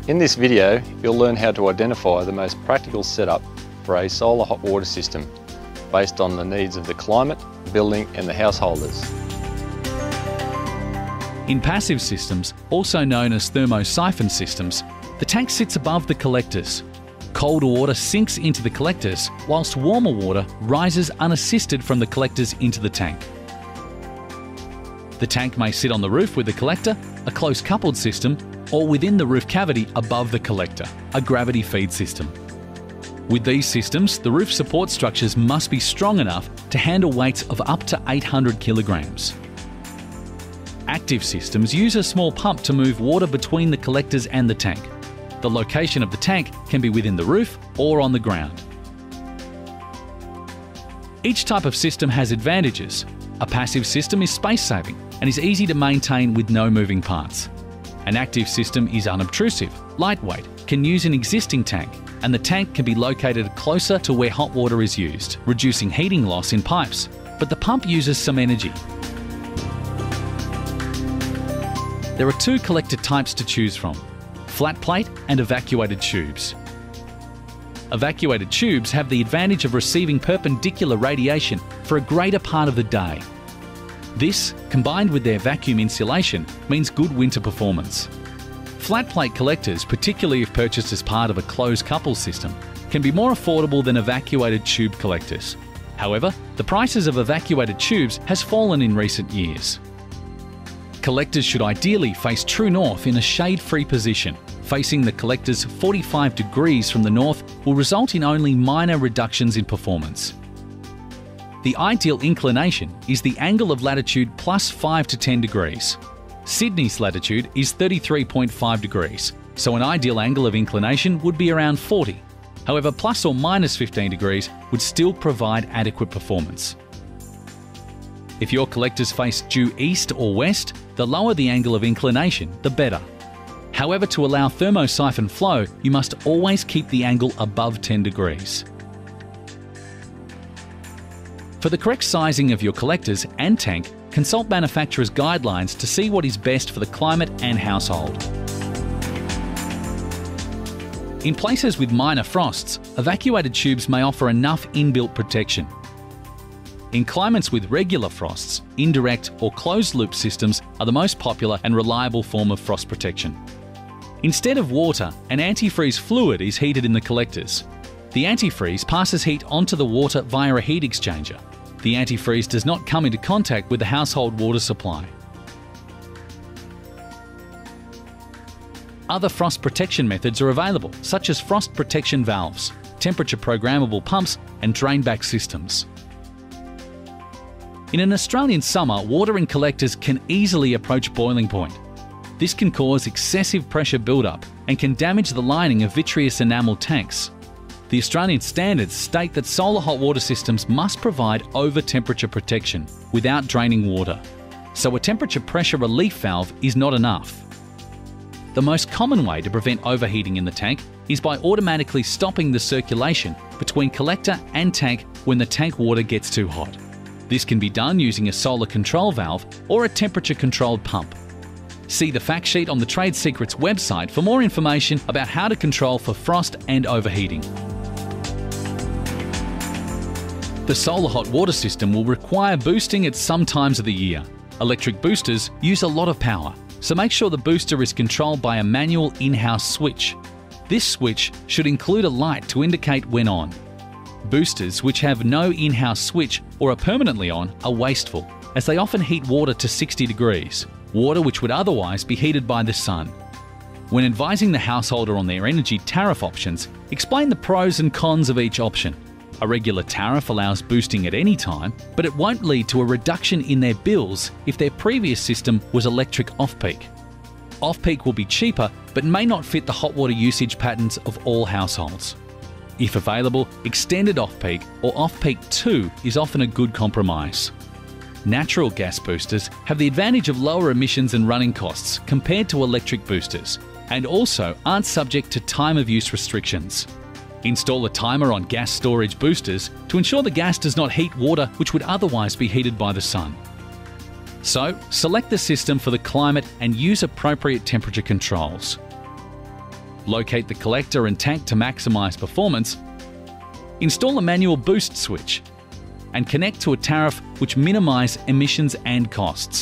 In this video, you'll learn how to identify the most practical setup for a solar hot water system based on the needs of the climate, building and the householders. In passive systems, also known as thermosiphon systems, the tank sits above the collectors. Cold water sinks into the collectors, whilst warmer water rises unassisted from the collectors into the tank. The tank may sit on the roof with the collector, a close-coupled system, or within the roof cavity above the collector, a gravity feed system. With these systems, the roof support structures must be strong enough to handle weights of up to 800 kilograms. Active systems use a small pump to move water between the collectors and the tank. The location of the tank can be within the roof or on the ground. Each type of system has advantages. A passive system is space-saving and is easy to maintain with no moving parts. An active system is unobtrusive, lightweight, can use an existing tank, and the tank can be located closer to where hot water is used, reducing heating loss in pipes, but the pump uses some energy. There are two collector types to choose from: flat plate and evacuated tubes. Evacuated tubes have the advantage of receiving perpendicular radiation for a greater part of the day. This, combined with their vacuum insulation, means good winter performance. Flat plate collectors, particularly if purchased as part of a closed couple system, can be more affordable than evacuated tube collectors. However, the prices of evacuated tubes has fallen in recent years. Collectors should ideally face true north in a shade-free position. Facing the collectors 45 degrees from the north will result in only minor reductions in performance. The ideal inclination is the angle of latitude plus 5 to 10 degrees. Sydney's latitude is 33.5 degrees, so an ideal angle of inclination would be around 40. However, plus or minus 15 degrees would still provide adequate performance. If your collectors face due east or west, the lower the angle of inclination, the better. However, to allow thermosiphon flow, you must always keep the angle above 10 degrees. For the correct sizing of your collectors and tank, consult manufacturer's guidelines to see what is best for the climate and household. In places with minor frosts, evacuated tubes may offer enough inbuilt protection. In climates with regular frosts, indirect or closed-loop systems are the most popular and reliable form of frost protection. Instead of water, an antifreeze fluid is heated in the collectors. The antifreeze passes heat onto the water via a heat exchanger. The antifreeze does not come into contact with the household water supply. Other frost protection methods are available, such as frost protection valves, temperature programmable pumps, and drain-back systems. In an Australian summer, water in collectors can easily approach boiling point. This can cause excessive pressure buildup and can damage the lining of vitreous enamel tanks. The Australian standards state that solar hot water systems must provide over-temperature protection without draining water, so a temperature pressure relief valve is not enough. The most common way to prevent overheating in the tank is by automatically stopping the circulation between collector and tank when the tank water gets too hot. This can be done using a solar control valve or a temperature-controlled pump. See the fact sheet on the Trade Secrets website for more information about how to control for frost and overheating. The solar hot water system will require boosting at some times of the year. Electric boosters use a lot of power, so make sure the booster is controlled by a manual in-house switch. This switch should include a light to indicate when on. Boosters which have no in-house switch or are permanently on are wasteful, as they often heat water to 60 degrees, water which would otherwise be heated by the sun. When advising the householder on their energy tariff options, explain the pros and cons of each option. A regular tariff allows boosting at any time, but it won't lead to a reduction in their bills if their previous system was electric off-peak. Off-peak will be cheaper, but may not fit the hot water usage patterns of all households. If available, extended off-peak or off-peak 2 is often a good compromise. Natural gas boosters have the advantage of lower emissions and running costs compared to electric boosters, and also aren't subject to time of use restrictions. Install a timer on gas storage boosters to ensure the gas does not heat water which would otherwise be heated by the sun. So, select the system for the climate and use appropriate temperature controls. locate the collector and tank to maximise performance, install a manual boost switch, and connect to a tariff which minimise emissions and costs.